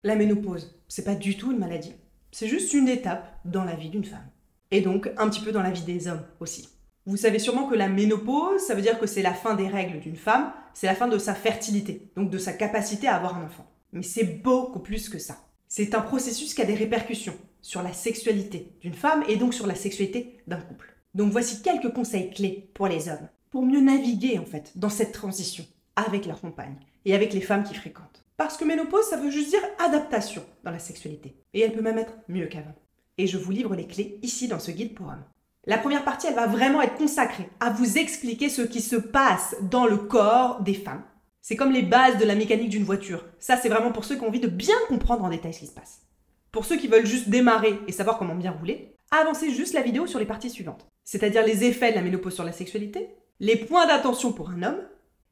La ménopause, c'est pas du tout une maladie. C'est juste une étape dans la vie d'une femme. Et donc, un petit peu dans la vie des hommes aussi. Vous savez sûrement que la ménopause, ça veut dire que c'est la fin des règles d'une femme, c'est la fin de sa fertilité, donc de sa capacité à avoir un enfant. Mais c'est beaucoup plus que ça. C'est un processus qui a des répercussions sur la sexualité d'une femme et donc sur la sexualité d'un couple. Donc voici quelques conseils clés pour les hommes, pour mieux naviguer en fait dans cette transition avec leur compagne et avec les femmes qui fréquentent. Parce que ménopause, ça veut juste dire adaptation dans la sexualité. Et elle peut même être mieux qu'avant. Et je vous livre les clés ici dans ce guide pour hommes. La première partie, elle va vraiment être consacrée à vous expliquer ce qui se passe dans le corps des femmes. C'est comme les bases de la mécanique d'une voiture. Ça, c'est vraiment pour ceux qui ont envie de bien comprendre en détail ce qui se passe. Pour ceux qui veulent juste démarrer et savoir comment bien rouler, avancez juste la vidéo sur les parties suivantes. C'est-à-dire les effets de la ménopause sur la sexualité, les points d'attention pour un homme,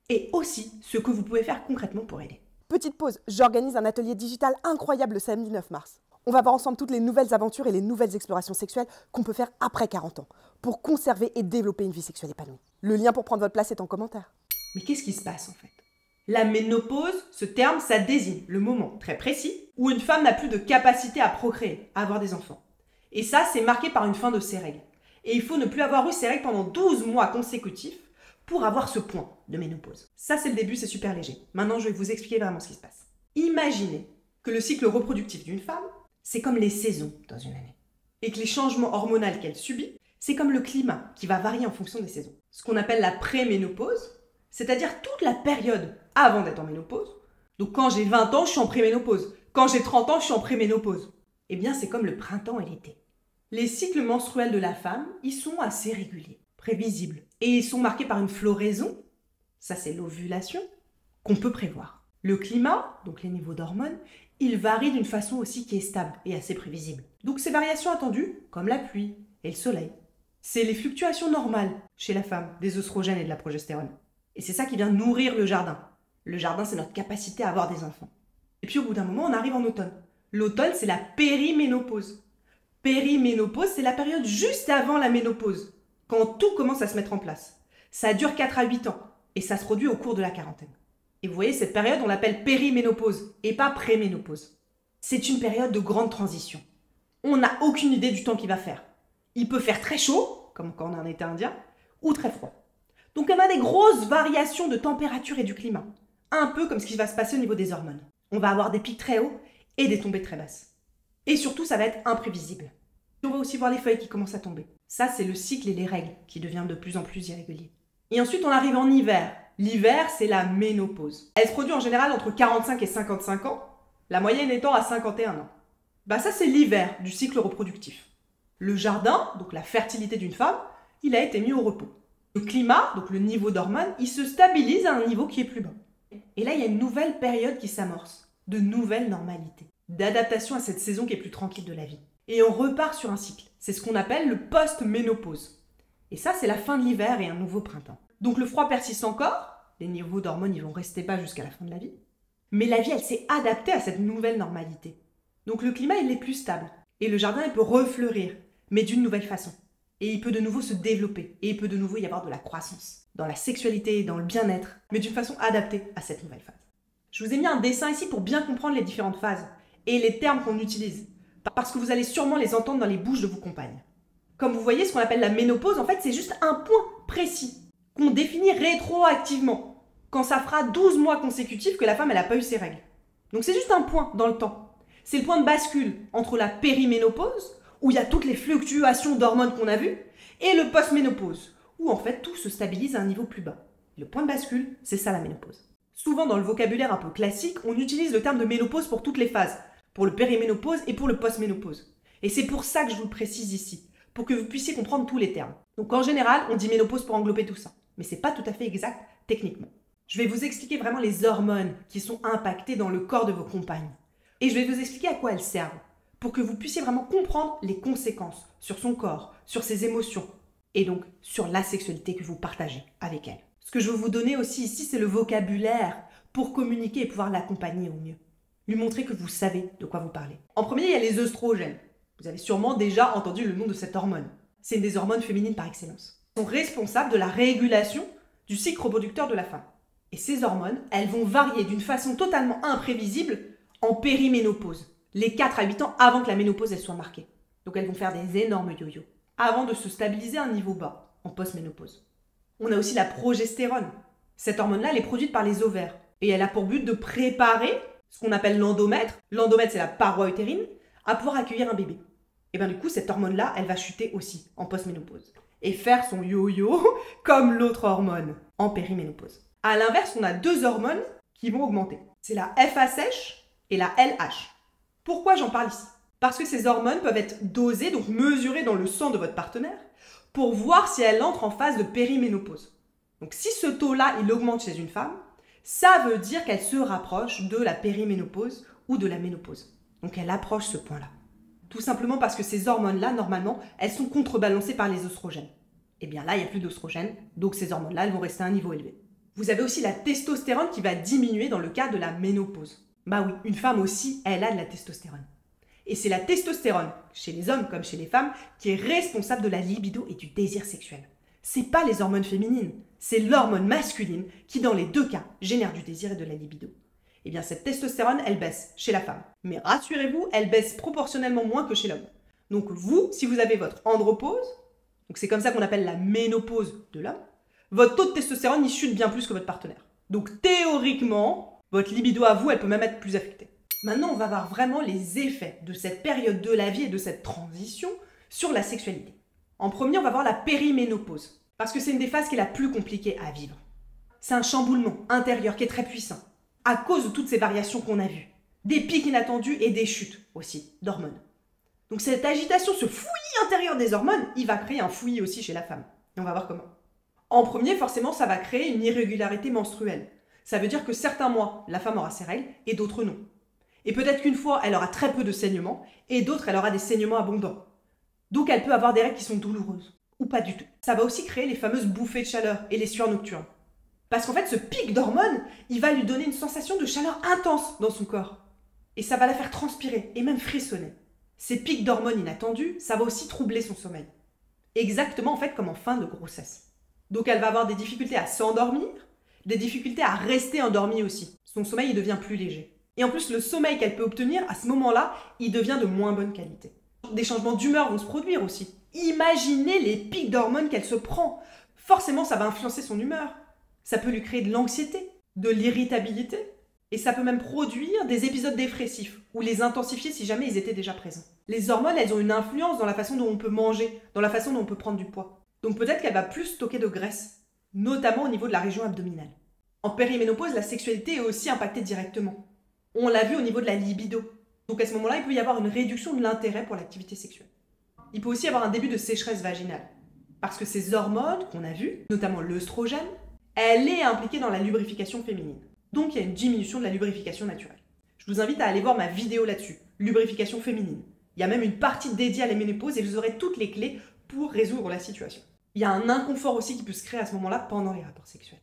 et aussi ce que vous pouvez faire concrètement pour aider. Petite pause, j'organise un atelier digital incroyable le samedi 9 mars. On va voir ensemble toutes les nouvelles aventures et les nouvelles explorations sexuelles qu'on peut faire après 40 ans, pour conserver et développer une vie sexuelle épanouie. Le lien pour prendre votre place est en commentaire. Mais qu'est-ce qui se passe en fait? La ménopause, ce terme, ça désigne le moment très précis où une femme n'a plus de capacité à procréer, à avoir des enfants. Et ça, c'est marqué par une fin de ses règles. Et il faut ne plus avoir eu ses règles pendant 12 mois consécutifs pour avoir ce point de ménopause. Ça, c'est le début, c'est super léger. Maintenant, je vais vous expliquer vraiment ce qui se passe. Imaginez que le cycle reproductif d'une femme, c'est comme les saisons dans une année. Et que les changements hormonaux qu'elle subit, c'est comme le climat qui va varier en fonction des saisons. Ce qu'on appelle la préménopause, c'est-à-dire toute la période avant d'être en ménopause. Donc quand j'ai 20 ans, je suis en préménopause. Quand j'ai 30 ans, je suis en préménopause. Eh bien, c'est comme le printemps et l'été. Les cycles menstruels de la femme, ils sont assez réguliers, prévisibles. Et ils sont marqués par une floraison, ça c'est l'ovulation, qu'on peut prévoir. Le climat, donc les niveaux d'hormones, ils varient d'une façon aussi qui est stable et assez prévisible. Donc ces variations attendues, comme la pluie et le soleil, c'est les fluctuations normales chez la femme des œstrogènes et de la progestérone. Et c'est ça qui vient nourrir le jardin. Le jardin, c'est notre capacité à avoir des enfants. Et puis au bout d'un moment, on arrive en automne. L'automne, c'est la périménopause. Périménopause, c'est la période juste avant la ménopause, quand tout commence à se mettre en place. Ça dure 4 à 8 ans et ça se produit au cours de la quarantaine. Et vous voyez, cette période, on l'appelle périménopause et pas préménopause. C'est une période de grande transition. On n'a aucune idée du temps qu'il va faire. Il peut faire très chaud, comme quand on est en été indien, ou très froid. Donc on a des grosses variations de température et du climat. Un peu comme ce qui va se passer au niveau des hormones. On va avoir des pics très hauts et des tombées très basses. Et surtout, ça va être imprévisible. On va aussi voir les feuilles qui commencent à tomber. Ça, c'est le cycle et les règles qui deviennent de plus en plus irréguliers. Et ensuite, on arrive en hiver. L'hiver, c'est la ménopause. Elle se produit en général entre 45 et 55 ans, la moyenne étant à 51 ans. Ça, c'est l'hiver du cycle reproductif. Le jardin, donc la fertilité d'une femme, il a été mis au repos. Le climat, donc le niveau d'hormones, il se stabilise à un niveau qui est plus bas. Et là, il y a une nouvelle période qui s'amorce, de nouvelles normalités, d'adaptation à cette saison qui est plus tranquille de la vie. Et on repart sur un cycle. C'est ce qu'on appelle le post-ménopause. Et ça, c'est la fin de l'hiver et un nouveau printemps. Donc le froid persiste encore, les niveaux d'hormones ils vont rester bas jusqu'à la fin de la vie. Mais la vie, elle s'est adaptée à cette nouvelle normalité. Donc le climat, il est plus stable. Et le jardin, il peut refleurir, mais d'une nouvelle façon. Et il peut de nouveau se développer. Et il peut de nouveau y avoir de la croissance. Dans la sexualité, dans le bien-être, mais d'une façon adaptée à cette nouvelle phase. Je vous ai mis un dessin ici pour bien comprendre les différentes phases et les termes qu'on utilise. Parce que vous allez sûrement les entendre dans les bouches de vos compagnes. Comme vous voyez, ce qu'on appelle la ménopause, en fait, c'est juste un point précis qu'on définit rétroactivement, quand ça fera 12 mois consécutifs que la femme n'a pas eu ses règles. Donc c'est juste un point dans le temps. C'est le point de bascule entre la périménopause, où il y a toutes les fluctuations d'hormones qu'on a vues, et le post-ménopause, où en fait tout se stabilise à un niveau plus bas. Le point de bascule, c'est ça la ménopause. Souvent dans le vocabulaire un peu classique, on utilise le terme de ménopause pour toutes les phases, pour le périménopause et pour le post-ménopause. Et c'est pour ça que je vous le précise ici, pour que vous puissiez comprendre tous les termes. Donc en général, on dit ménopause pour englober tout ça. Mais c'est pas tout à fait exact techniquement. Je vais vous expliquer vraiment les hormones qui sont impactées dans le corps de vos compagnes. Et je vais vous expliquer à quoi elles servent, pour que vous puissiez vraiment comprendre les conséquences sur son corps, sur ses émotions, et donc sur la sexualité que vous partagez avec elle. Ce que je veux vous donner aussi ici, c'est le vocabulaire pour communiquer et pouvoir l'accompagner au mieux. Lui montrer que vous savez de quoi vous parlez. En premier, il y a les œstrogènes. Vous avez sûrement déjà entendu le nom de cette hormone. C'est une des hormones féminines par excellence. Elles sont responsables de la régulation du cycle reproducteur de la femme. Et ces hormones, elles vont varier d'une façon totalement imprévisible en périménopause, les 4 à 8 ans avant que la ménopause elle soit marquée. Donc elles vont faire des énormes yo-yo, avant de se stabiliser à un niveau bas, en post-ménopause. On a aussi la progestérone. Cette hormone-là, elle est produite par les ovaires. Et elle a pour but de préparer ce qu'on appelle l'endomètre. L'endomètre, c'est la paroi utérine, à pouvoir accueillir un bébé. Et bien du coup, cette hormone-là, elle va chuter aussi en post-ménopause. Et faire son yo-yo comme l'autre hormone, en périménopause. À l'inverse, on a 2 hormones qui vont augmenter. C'est la FSH et la LH. Pourquoi j'en parle ici? Parce que ces hormones peuvent être dosées, donc mesurées dans le sang de votre partenaire, pour voir si elle entre en phase de périménopause. Donc si ce taux-là, il augmente chez une femme, ça veut dire qu'elle se rapproche de la périménopause ou de la ménopause. Donc elle approche ce point-là. Tout simplement parce que ces hormones-là, normalement, elles sont contrebalancées par les oestrogènes. Et bien là, il n'y a plus d'oestrogènes, donc ces hormones-là, elles vont rester à un niveau élevé. Vous avez aussi la testostérone qui va diminuer dans le cas de la ménopause. Bah oui, une femme aussi, elle a de la testostérone. Et c'est la testostérone, chez les hommes comme chez les femmes, qui est responsable de la libido et du désir sexuel. C'est pas les hormones féminines, c'est l'hormone masculine qui, dans les 2 cas, génère du désir et de la libido. Eh bien, cette testostérone, elle baisse chez la femme. Mais rassurez-vous, elle baisse proportionnellement moins que chez l'homme. Donc vous, si vous avez votre andropause, donc c'est comme ça qu'on appelle la ménopause de l'homme, votre taux de testostérone, il chute bien plus que votre partenaire. Donc théoriquement, votre libido à vous, elle peut même être plus affectée. Maintenant, on va voir vraiment les effets de cette période de la vie et de cette transition sur la sexualité. En premier, on va voir la périménopause, parce que c'est une des phases qui est la plus compliquée à vivre. C'est un chamboulement intérieur qui est très puissant, à cause de toutes ces variations qu'on a vues. Des pics inattendus et des chutes aussi d'hormones. Donc cette agitation, ce fouillis intérieur des hormones, il va créer un fouillis aussi chez la femme. Et on va voir comment. En premier, forcément, ça va créer une irrégularité menstruelle. Ça veut dire que certains mois, la femme aura ses règles et d'autres non. Et peut-être qu'une fois, elle aura très peu de saignements, et d'autres, elle aura des saignements abondants. Donc elle peut avoir des règles qui sont douloureuses, ou pas du tout. Ça va aussi créer les fameuses bouffées de chaleur et les sueurs nocturnes. Parce qu'en fait, ce pic d'hormones, il va lui donner une sensation de chaleur intense dans son corps. Et ça va la faire transpirer, et même frissonner. Ces pics d'hormones inattendus, ça va aussi troubler son sommeil. Exactement en fait comme en fin de grossesse. Donc elle va avoir des difficultés à s'endormir, des difficultés à rester endormie aussi. Son sommeil, il devient plus léger. Et en plus, le sommeil qu'elle peut obtenir, à ce moment-là, il devient de moins bonne qualité. Des changements d'humeur vont se produire aussi. Imaginez les pics d'hormones qu'elle se prend. Forcément, ça va influencer son humeur. Ça peut lui créer de l'anxiété, de l'irritabilité. Et ça peut même produire des épisodes dépressifs, ou les intensifier si jamais ils étaient déjà présents. Les hormones, elles ont une influence dans la façon dont on peut manger, dans la façon dont on peut prendre du poids. Donc peut-être qu'elle va plus stocker de graisse, notamment au niveau de la région abdominale. En périménopause, la sexualité est aussi impactée directement. On l'a vu au niveau de la libido. Donc à ce moment-là, il peut y avoir une réduction de l'intérêt pour l'activité sexuelle. Il peut aussi y avoir un début de sécheresse vaginale. Parce que ces hormones qu'on a vues, notamment l'œstrogène, elle est impliquée dans la lubrification féminine. Donc il y a une diminution de la lubrification naturelle. Je vous invite à aller voir ma vidéo là-dessus, lubrification féminine. Il y a même une partie dédiée à la ménopause et vous aurez toutes les clés pour résoudre la situation. Il y a un inconfort aussi qui peut se créer à ce moment-là pendant les rapports sexuels.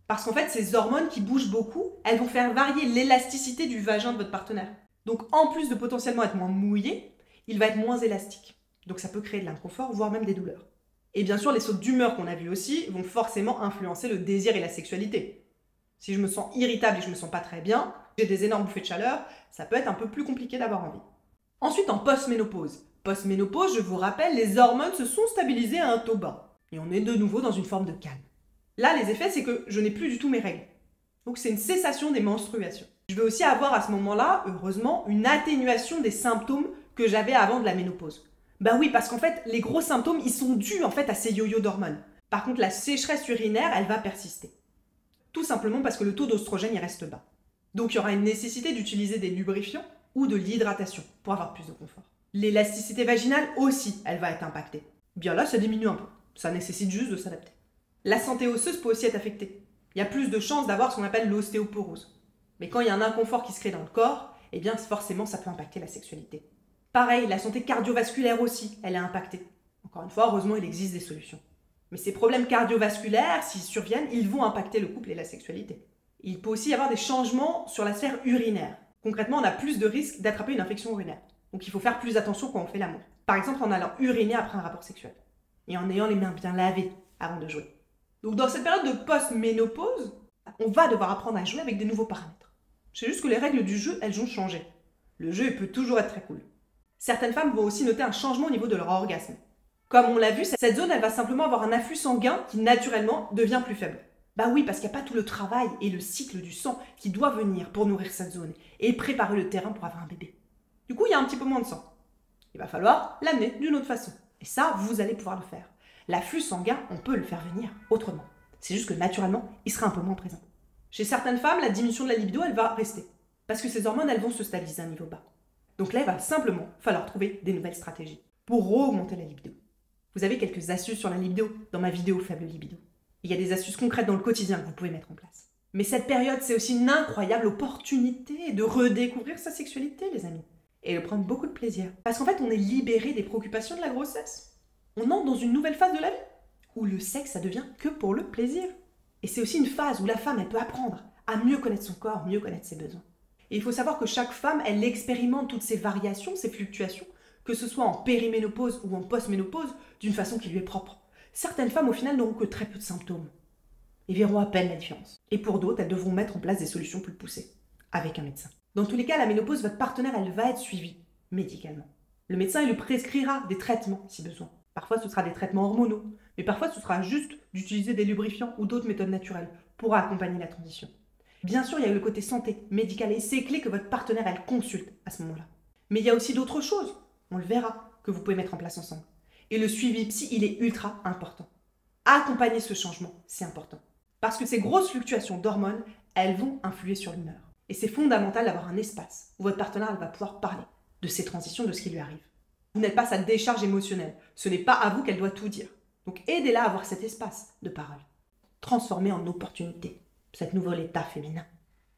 Parce qu'en fait, ces hormones qui bougent beaucoup, elles vont faire varier l'élasticité du vagin de votre partenaire. Donc en plus de potentiellement être moins mouillé, il va être moins élastique. Donc ça peut créer de l'inconfort, voire même des douleurs. Et bien sûr, les sautes d'humeur qu'on a vues aussi vont forcément influencer le désir et la sexualité. Si je me sens irritable et que je me sens pas très bien, j'ai des énormes bouffées de chaleur, ça peut être un peu plus compliqué d'avoir envie. Ensuite, en post-ménopause. Post-ménopause, je vous rappelle, les hormones se sont stabilisées à un taux bas. Et on est de nouveau dans une forme de calme. Là, les effets, c'est que je n'ai plus du tout mes règles. Donc c'est une cessation des menstruations. Je vais aussi avoir à ce moment-là, heureusement, une atténuation des symptômes que j'avais avant de la ménopause. Ben oui, parce qu'en fait, les gros symptômes, ils sont dus en fait à ces yo-yo d'hormones. Par contre, la sécheresse urinaire, elle va persister. Tout simplement parce que le taux d'oestrogène, il reste bas. Donc il y aura une nécessité d'utiliser des lubrifiants ou de l'hydratation pour avoir plus de confort. L'élasticité vaginale aussi, elle va être impactée. Bien là, ça diminue un peu. Ça nécessite juste de s'adapter. La santé osseuse peut aussi être affectée. Il y a plus de chances d'avoir ce qu'on appelle l'ostéoporose. Mais quand il y a un inconfort qui se crée dans le corps, eh bien forcément ça peut impacter la sexualité. Pareil, la santé cardiovasculaire aussi, elle est impactée. Encore une fois, heureusement, il existe des solutions. Mais ces problèmes cardiovasculaires, s'ils surviennent, ils vont impacter le couple et la sexualité. Il peut aussi y avoir des changements sur la sphère urinaire. Concrètement, on a plus de risques d'attraper une infection urinaire. Donc il faut faire plus attention quand on fait l'amour. Par exemple, en allant uriner après un rapport sexuel. Et en ayant les mains bien lavées avant de jouer. Donc dans cette période de post-ménopause, on va devoir apprendre à jouer avec des nouveaux paramètres. C'est juste que les règles du jeu, elles ont changé. Le jeu, il peut toujours être très cool. Certaines femmes vont aussi noter un changement au niveau de leur orgasme. Comme on l'a vu, cette zone, elle va simplement avoir un afflux sanguin qui naturellement devient plus faible. Bah oui, parce qu'il n'y a pas tout le travail et le cycle du sang qui doit venir pour nourrir cette zone et préparer le terrain pour avoir un bébé. Du coup, il y a un petit peu moins de sang. Il va falloir l'amener d'une autre façon. Et ça, vous allez pouvoir le faire. L'afflux sanguin, on peut le faire venir autrement. C'est juste que naturellement, il sera un peu moins présent. Chez certaines femmes, la diminution de la libido, elle va rester. Parce que ces hormones, elles vont se stabiliser à un niveau bas. Donc là, il va simplement falloir trouver des nouvelles stratégies pour augmenter la libido. Vous avez quelques astuces sur la libido dans ma vidéo Faible Libido. Il y a des astuces concrètes dans le quotidien que vous pouvez mettre en place. Mais cette période, c'est aussi une incroyable opportunité de redécouvrir sa sexualité, les amis. Et de prendre beaucoup de plaisir. Parce qu'en fait, on est libéré des préoccupations de la grossesse. On entre dans une nouvelle phase de la vie, où le sexe, ça devient que pour le plaisir. Et c'est aussi une phase où la femme, elle peut apprendre à mieux connaître son corps, mieux connaître ses besoins. Et il faut savoir que chaque femme, elle expérimente toutes ces variations, ces fluctuations, que ce soit en périménopause ou en postménopause, d'une façon qui lui est propre. Certaines femmes, au final, n'auront que très peu de symptômes et verront à peine la différence. Et pour d'autres, elles devront mettre en place des solutions plus poussées, avec un médecin. Dans tous les cas, la ménopause, votre partenaire, elle va être suivie médicalement. Le médecin, il lui prescrira des traitements si besoin. Parfois, ce sera des traitements hormonaux, mais parfois, ce sera juste d'utiliser des lubrifiants ou d'autres méthodes naturelles pour accompagner la transition. Bien sûr, il y a le côté santé, médical, et c'est clé que votre partenaire, elle consulte à ce moment-là. Mais il y a aussi d'autres choses, on le verra, que vous pouvez mettre en place ensemble. Et le suivi psy, il est ultra important. Accompagner ce changement, c'est important. Parce que ces grosses fluctuations d'hormones, elles vont influer sur l'humeur. Et c'est fondamental d'avoir un espace où votre partenaire elle va pouvoir parler de ces transitions, de ce qui lui arrive. Vous n'êtes pas sa décharge émotionnelle. Ce n'est pas à vous qu'elle doit tout dire. Donc aidez-la à avoir cet espace de parole. Transformez en opportunité cet nouvel état féminin.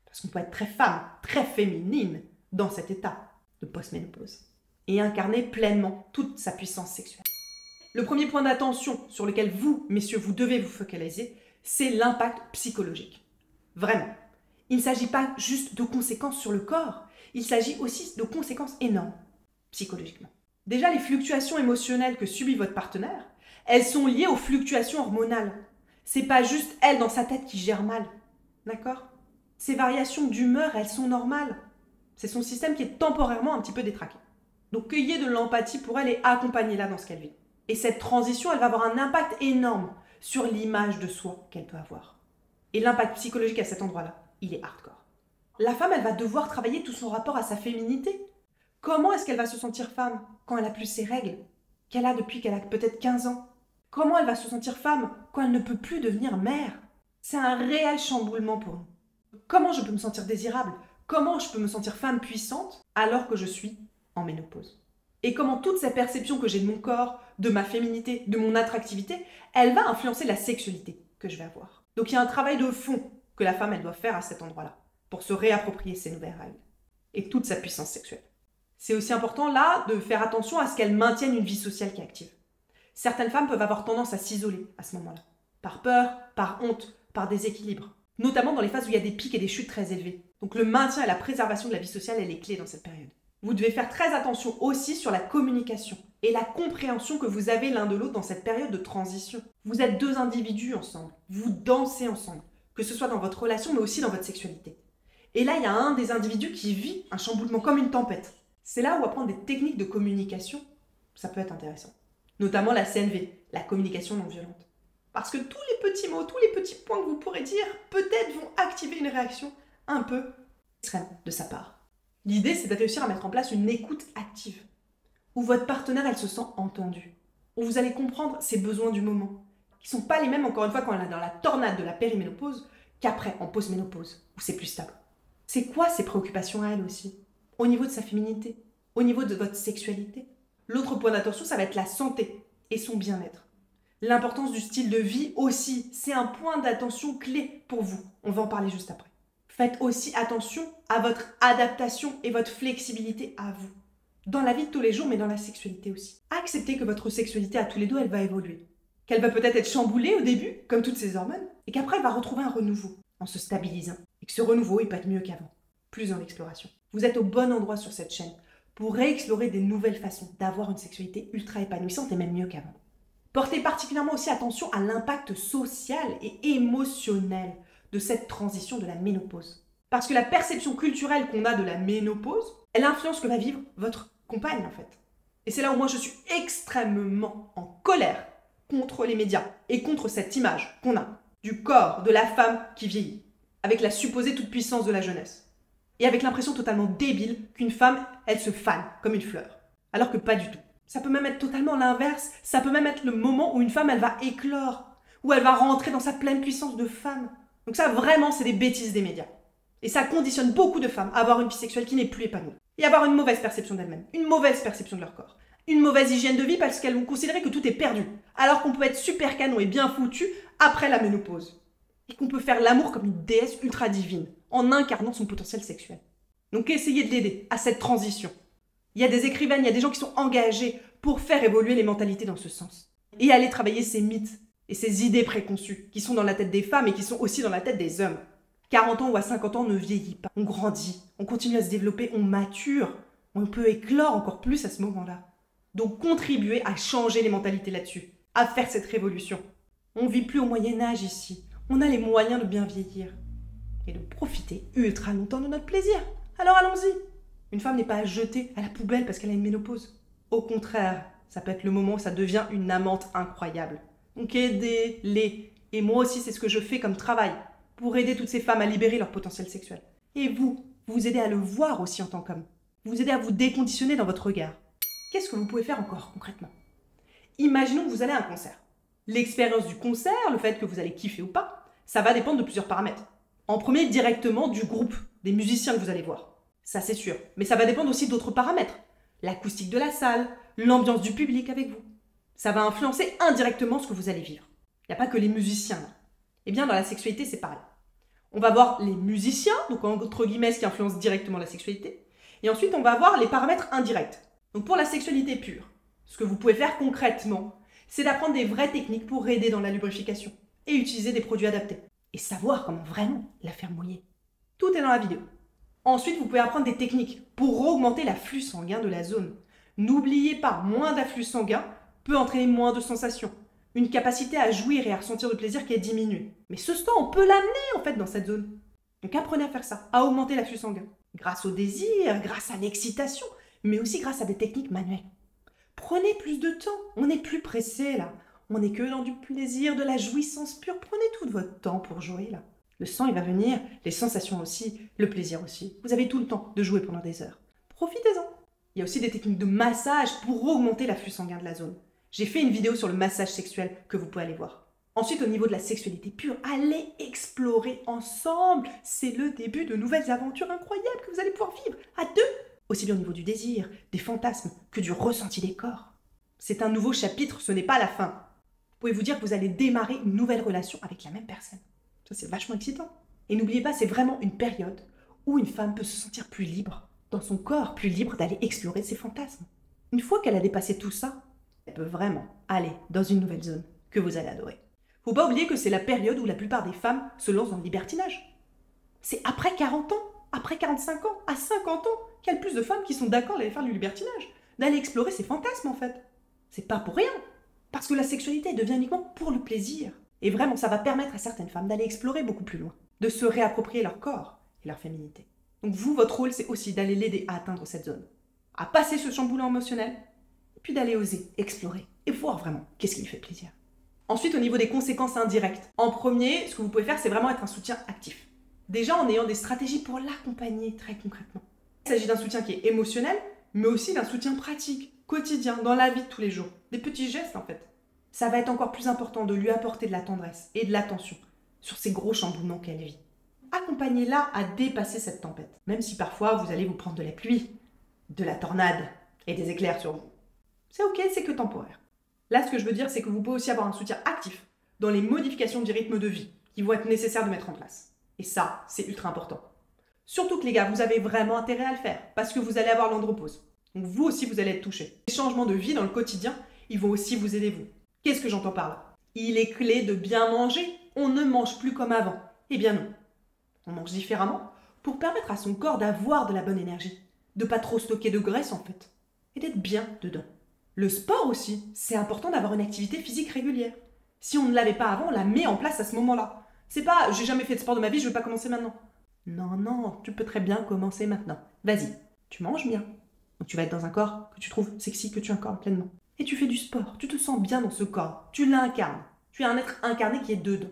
Parce qu'on peut être très femme, très féminine dans cet état de post-ménopause. Et incarner pleinement toute sa puissance sexuelle. Le premier point d'attention sur lequel vous, messieurs, vous devez vous focaliser, c'est l'impact psychologique. Vraiment. Il ne s'agit pas juste de conséquences sur le corps, il s'agit aussi de conséquences énormes, psychologiquement. Déjà, les fluctuations émotionnelles que subit votre partenaire, elles sont liées aux fluctuations hormonales. C'est pas juste elle dans sa tête qui gère mal, d'accord? Ces variations d'humeur, elles sont normales. C'est son système qui est temporairement un petit peu détraqué. Donc cueillez de l'empathie pour elle et accompagnez-la dans ce qu'elle vit. Et cette transition, elle va avoir un impact énorme sur l'image de soi qu'elle peut avoir. Et l'impact psychologique à cet endroit-là, il est hardcore. La femme, elle va devoir travailler tout son rapport à sa féminité. Comment est-ce qu'elle va se sentir femme quand elle a plus ses règles, qu'elle a depuis qu'elle a peut-être 15 ans? Comment elle va se sentir femme quand elle ne peut plus devenir mère? C'est un réel chamboulement pour nous. Comment je peux me sentir désirable? Comment je peux me sentir femme puissante alors que je suis en ménopause? Et comment toute cette perception que j'ai de mon corps, de ma féminité, de mon attractivité, elle va influencer la sexualité que je vais avoir. Donc il y a un travail de fond que la femme elle doit faire à cet endroit-là pour se réapproprier ses nouvelles règles et toute sa puissance sexuelle. C'est aussi important là de faire attention à ce qu'elle maintienne une vie sociale qui est active. Certaines femmes peuvent avoir tendance à s'isoler à ce moment-là, par peur, par honte, par déséquilibre, notamment dans les phases où il y a des pics et des chutes très élevées. Donc le maintien et la préservation de la vie sociale, elle est clé dans cette période. Vous devez faire très attention aussi sur la communication et la compréhension que vous avez l'un de l'autre dans cette période de transition. Vous êtes deux individus ensemble, vous dansez ensemble, que ce soit dans votre relation mais aussi dans votre sexualité. Et là, il y a un des individus qui vit un chamboulement comme une tempête. C'est là où apprendre des techniques de communication, ça peut être intéressant. Notamment la CNV, la communication non violente. Parce que tous les petits mots, tous les petits points que vous pourrez dire, peut-être vont activer une réaction un peu extrême de sa part. L'idée, c'est de réussir à mettre en place une écoute active, où votre partenaire, elle se sent entendue, où vous allez comprendre ses besoins du moment, qui ne sont pas les mêmes, encore une fois, quand elle est dans la tornade de la périménopause, qu'après, en postménopause, où c'est plus stable. C'est quoi ses préoccupations à elle aussi, au niveau de sa féminité, au niveau de votre sexualité? L'autre point d'attention, ça va être la santé et son bien-être. L'importance du style de vie aussi, c'est un point d'attention clé pour vous. On va en parler juste après. Faites aussi attention à votre adaptation et votre flexibilité à vous. Dans la vie de tous les jours, mais dans la sexualité aussi. Acceptez que votre sexualité à tous les deux, elle va évoluer. Qu'elle va peut-être être chamboulée au début, comme toutes ces hormones, et qu'après, elle va retrouver un renouveau en se stabilisant. Et que ce renouveau, il peut être mieux qu'avant. Plus dans l'exploration. Vous êtes au bon endroit sur cette chaîne pour réexplorer des nouvelles façons d'avoir une sexualité ultra épanouissante et même mieux qu'avant. Portez particulièrement aussi attention à l'impact social et émotionnel de cette transition de la ménopause. Parce que la perception culturelle qu'on a de la ménopause, elle influence ce que va vivre votre compagne en fait. Et c'est là où moi je suis extrêmement en colère contre les médias et contre cette image qu'on a du corps de la femme qui vieillit, avec la supposée toute-puissance de la jeunesse. Et avec l'impression totalement débile qu'une femme, elle se fane comme une fleur. Alors que pas du tout. Ça peut même être totalement l'inverse, ça peut même être le moment où une femme, elle va éclore, où elle va rentrer dans sa pleine puissance de femme. Donc ça, vraiment, c'est des bêtises des médias. Et ça conditionne beaucoup de femmes à avoir une vie sexuelle qui n'est plus épanouie. Et avoir une mauvaise perception d'elles-mêmes, une mauvaise perception de leur corps. Une mauvaise hygiène de vie parce qu'elles vont considérer que tout est perdu. Alors qu'on peut être super canon et bien foutu après la ménopause. Et qu'on peut faire l'amour comme une déesse ultra divine, en incarnant son potentiel sexuel. Donc essayez de l'aider à cette transition. Il y a des écrivaines, il y a des gens qui sont engagés pour faire évoluer les mentalités dans ce sens. Et aller travailler ces mythes et ces idées préconçues qui sont dans la tête des femmes et qui sont aussi dans la tête des hommes. 40 ans ou à 50 ans, on ne vieillit pas. On grandit, on continue à se développer, on mature. On peut éclore encore plus à ce moment-là. Donc contribuer à changer les mentalités là-dessus, à faire cette révolution. On ne vit plus au Moyen-Âge ici. On a les moyens de bien vieillir et de profiter ultra longtemps de notre plaisir. Alors allons-y. Une femme n'est pas à jeter à la poubelle parce qu'elle a une ménopause. Au contraire, ça peut être le moment où ça devient une amante incroyable. Donc aidez-les. Et moi aussi, c'est ce que je fais comme travail pour aider toutes ces femmes à libérer leur potentiel sexuel. Et vous aidez à le voir aussi en tant qu'homme. Vous aidez à vous déconditionner dans votre regard. Qu'est-ce que vous pouvez faire encore concrètement? Imaginons que vous allez à un concert. L'expérience du concert, le fait que vous allez kiffer ou pas, ça va dépendre de plusieurs paramètres. En premier, directement du groupe, des musiciens que vous allez voir. Ça, c'est sûr. Mais ça va dépendre aussi d'autres paramètres. L'acoustique de la salle, l'ambiance du public avec vous. Ça va influencer indirectement ce que vous allez vivre. Il n'y a pas que les musiciens. Là. Eh bien, dans la sexualité, c'est pareil. On va voir les musiciens, donc entre guillemets, ce qui influence directement la sexualité. Et ensuite, on va voir les paramètres indirects. Donc pour la sexualité pure, ce que vous pouvez faire concrètement, c'est d'apprendre des vraies techniques pour aider dans la lubrification et utiliser des produits adaptés. Et savoir comment vraiment la faire mouiller. Tout est dans la vidéo. Ensuite, vous pouvez apprendre des techniques pour augmenter l'afflux sanguin de la zone. N'oubliez pas, moins d'afflux sanguin peut entraîner moins de sensations. Une capacité à jouir et à ressentir le plaisir qui est diminuée. Mais ce temps, on peut l'amener en fait dans cette zone. Donc apprenez à faire ça, à augmenter l'afflux sanguin. Grâce au désir, grâce à l'excitation, mais aussi grâce à des techniques manuelles. Prenez plus de temps, on n'est plus pressé là. On n'est que dans du plaisir, de la jouissance pure. Prenez tout votre temps pour jouer là. Le sang il va venir, les sensations aussi, le plaisir aussi. Vous avez tout le temps de jouer pendant des heures. Profitez-en. Il y a aussi des techniques de massage pour augmenter l'afflux sanguin de la zone. J'ai fait une vidéo sur le massage sexuel que vous pouvez aller voir. Ensuite, au niveau de la sexualité pure, allez explorer ensemble. C'est le début de nouvelles aventures incroyables que vous allez pouvoir vivre à deux. Aussi bien au niveau du désir, des fantasmes, que du ressenti des corps. C'est un nouveau chapitre, ce n'est pas la fin. Vous pouvez vous dire que vous allez démarrer une nouvelle relation avec la même personne. Ça, c'est vachement excitant. Et n'oubliez pas, c'est vraiment une période où une femme peut se sentir plus libre dans son corps, plus libre d'aller explorer ses fantasmes. Une fois qu'elle a dépassé tout ça, elle peut vraiment aller dans une nouvelle zone que vous allez adorer. Faut pas oublier que c'est la période où la plupart des femmes se lancent dans le libertinage. C'est après 40 ans, après 45 ans, à 50 ans, qu'il y a le plus de femmes qui sont d'accord d'aller faire du libertinage, d'aller explorer ses fantasmes en fait. C'est pas pour rien, parce que la sexualité devient uniquement pour le plaisir. Et vraiment, ça va permettre à certaines femmes d'aller explorer beaucoup plus loin, de se réapproprier leur corps et leur féminité. Donc vous, votre rôle, c'est aussi d'aller l'aider à atteindre cette zone, à passer ce chamboulement émotionnel, et puis d'aller oser explorer et voir vraiment qu'est-ce qui lui fait plaisir. Ensuite, au niveau des conséquences indirectes. En premier, ce que vous pouvez faire, c'est vraiment être un soutien actif. Déjà en ayant des stratégies pour l'accompagner très concrètement. Il s'agit d'un soutien qui est émotionnel, mais aussi d'un soutien pratique, quotidien, dans la vie de tous les jours. Des petits gestes en fait. Ça va être encore plus important de lui apporter de la tendresse et de l'attention sur ces gros chamboulements qu'elle vit. Accompagnez-la à dépasser cette tempête, même si parfois vous allez vous prendre de la pluie, de la tornade et des éclairs sur vous. C'est ok, c'est que temporaire. Là, ce que je veux dire, c'est que vous pouvez aussi avoir un soutien actif dans les modifications du rythme de vie qui vont être nécessaires de mettre en place. Et ça, c'est ultra important. Surtout que les gars, vous avez vraiment intérêt à le faire parce que vous allez avoir l'andropause. Donc vous aussi, vous allez être touchés. Les changements de vie dans le quotidien, ils vont aussi vous aider vous. Qu'est-ce que j'entends par là? Il est clé de bien manger. On ne mange plus comme avant. Eh bien non. On mange différemment pour permettre à son corps d'avoir de la bonne énergie, de pas trop stocker de graisse en fait, et d'être bien dedans. Le sport aussi, c'est important d'avoir une activité physique régulière. Si on ne l'avait pas avant, on la met en place à ce moment-là. C'est pas « j'ai jamais fait de sport de ma vie, je ne vais pas commencer maintenant ». Non, non, tu peux très bien commencer maintenant. Vas-y, tu manges bien. Donc tu vas être dans un corps que tu trouves sexy, que tu incarnes pleinement. Et tu fais du sport, tu te sens bien dans ce corps, tu l'incarnes. Tu es un être incarné qui est dedans.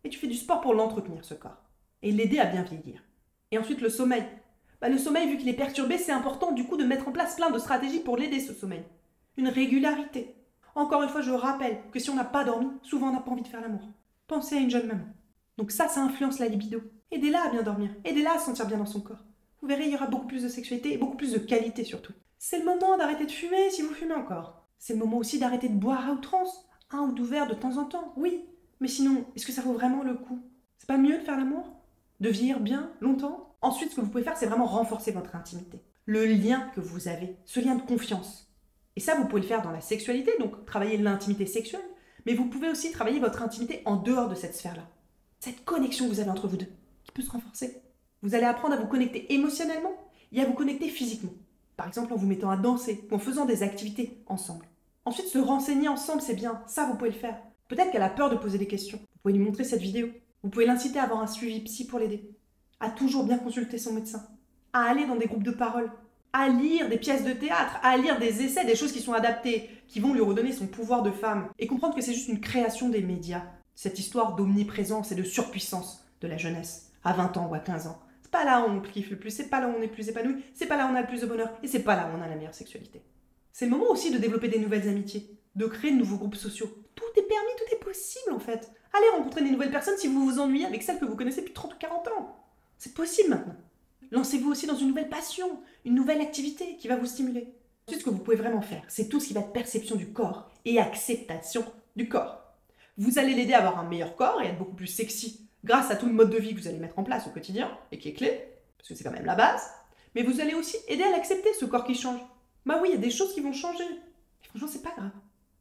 Et tu fais du sport pour l'entretenir, ce corps. Et l'aider à bien vieillir. Et ensuite le sommeil. Le sommeil, vu qu'il est perturbé, c'est important du coup de mettre en place plein de stratégies pour l'aider, ce sommeil. Une régularité. Encore une fois, je rappelle que si on n'a pas dormi, souvent on n'a pas envie de faire l'amour. Pensez à une jeune maman. Donc ça influence la libido. Aidez-la à bien dormir, aidez-la à se sentir bien dans son corps. Vous verrez, il y aura beaucoup plus de sexualité et beaucoup plus de qualité surtout. C'est le moment d'arrêter de fumer si vous fumez encore. C'est le moment aussi d'arrêter de boire à outrance. 1 ou 2 verres de temps en temps, oui. Mais sinon, est-ce que ça vaut vraiment le coup? C'est pas mieux de faire l'amour? De vieillir bien, longtemps? Ensuite, ce que vous pouvez faire, c'est vraiment renforcer votre intimité. Le lien que vous avez, ce lien de confiance. Et ça, vous pouvez le faire dans la sexualité, donc travailler l'intimité sexuelle, mais vous pouvez aussi travailler votre intimité en dehors de cette sphère-là. Cette connexion que vous avez entre vous deux, qui peut se renforcer. Vous allez apprendre à vous connecter émotionnellement et à vous connecter physiquement. Par exemple, en vous mettant à danser ou en faisant des activités ensemble. Ensuite, se renseigner ensemble, c'est bien. Ça, vous pouvez le faire. Peut-être qu'elle a peur de poser des questions. Vous pouvez lui montrer cette vidéo. Vous pouvez l'inciter à avoir un suivi psy pour l'aider. À toujours bien consulter son médecin. À aller dans des groupes de parole. À lire des pièces de théâtre. À lire des essais, des choses qui sont adaptées, qui vont lui redonner son pouvoir de femme. Et comprendre que c'est juste une création des médias. Cette histoire d'omniprésence et de surpuissance de la jeunesse, à 20 ans ou à 15 ans. C'est pas là où on kiffe le plus, c'est pas là où on est plus épanoui, c'est pas là où on a le plus de bonheur, et c'est pas là où on a la meilleure sexualité. C'est le moment aussi de développer des nouvelles amitiés, de créer de nouveaux groupes sociaux. Tout est permis, tout est possible en fait. Allez rencontrer des nouvelles personnes si vous vous ennuyez avec celles que vous connaissez depuis 30 ou 40 ans. C'est possible maintenant. Lancez-vous aussi dans une nouvelle passion, une nouvelle activité qui va vous stimuler. Ensuite, ce que vous pouvez vraiment faire, c'est tout ce qui va être perception du corps et acceptation du corps. Vous allez l'aider à avoir un meilleur corps et à être beaucoup plus sexy grâce à tout le mode de vie que vous allez mettre en place au quotidien et qui est clé, parce que c'est quand même la base. Mais vous allez aussi aider à l'accepter, ce corps qui change. Bah oui, il y a des choses qui vont changer. Et franchement, c'est pas grave.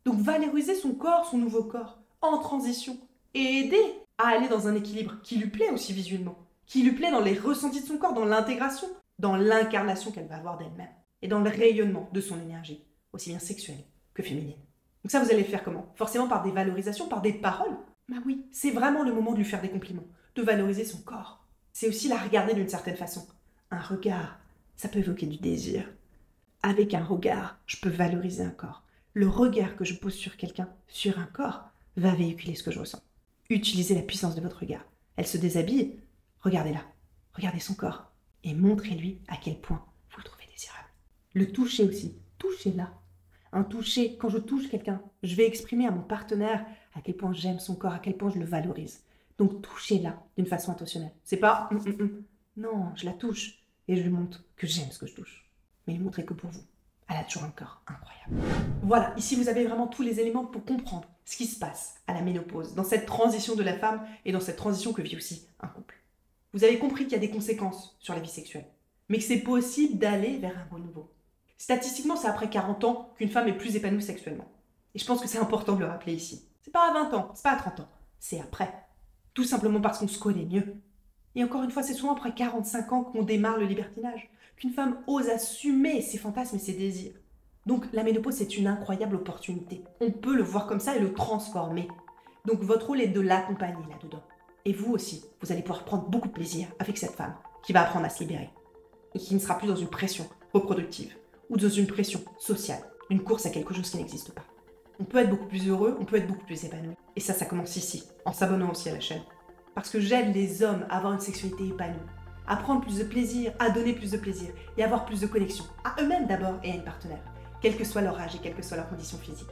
Donc valoriser son corps, son nouveau corps, en transition. Et aider à aller dans un équilibre qui lui plaît aussi visuellement. Qui lui plaît dans les ressentis de son corps, dans l'intégration, dans l'incarnation qu'elle va avoir d'elle-même. Et dans le rayonnement de son énergie, aussi bien sexuelle que féminine. Donc ça, vous allez le faire comment? Forcément par des valorisations, par des paroles. Bah oui, c'est vraiment le moment de lui faire des compliments, de valoriser son corps. C'est aussi la regarder d'une certaine façon. Un regard, ça peut évoquer du désir. Avec un regard, je peux valoriser un corps. Le regard que je pose sur quelqu'un, sur un corps, va véhiculer ce que je ressens. Utilisez la puissance de votre regard. Elle se déshabille, regardez-la, regardez son corps, et montrez-lui à quel point vous le trouvez désirable. Le toucher aussi, touchez-la. Un toucher, quand je touche quelqu'un, je vais exprimer à mon partenaire à quel point j'aime son corps, à quel point je le valorise. Donc touchez-la d'une façon intentionnelle. C'est pas non, je la touche et je lui montre que j'aime ce que je touche. Mais lui montrer que pour vous, elle a toujours un corps incroyable. Voilà, ici vous avez vraiment tous les éléments pour comprendre ce qui se passe à la ménopause, dans cette transition de la femme et dans cette transition que vit aussi un couple. Vous avez compris qu'il y a des conséquences sur la vie sexuelle, mais que c'est possible d'aller vers un renouveau. Statistiquement, c'est après 40 ans qu'une femme est plus épanouie sexuellement. Et je pense que c'est important de le rappeler ici. C'est pas à 20 ans, c'est pas à 30 ans, c'est après. Tout simplement parce qu'on se connaît mieux. Et encore une fois, c'est souvent après 45 ans qu'on démarre le libertinage, qu'une femme ose assumer ses fantasmes et ses désirs. Donc la ménopause, c'est une incroyable opportunité. On peut le voir comme ça et le transformer. Donc votre rôle est de l'accompagner là-dedans. Et vous aussi, vous allez pouvoir prendre beaucoup de plaisir avec cette femme qui va apprendre à se libérer. Et qui ne sera plus dans une pression reproductive ou dans une pression sociale, une course à quelque chose qui n'existe pas. On peut être beaucoup plus heureux, on peut être beaucoup plus épanoui. Et ça commence ici, en s'abonnant aussi à la chaîne. Parce que j'aide les hommes à avoir une sexualité épanouie, à prendre plus de plaisir, à donner plus de plaisir et à avoir plus de connexion, à eux-mêmes d'abord et à une partenaire, quel que soit leur âge et quelle que soit leur condition physique.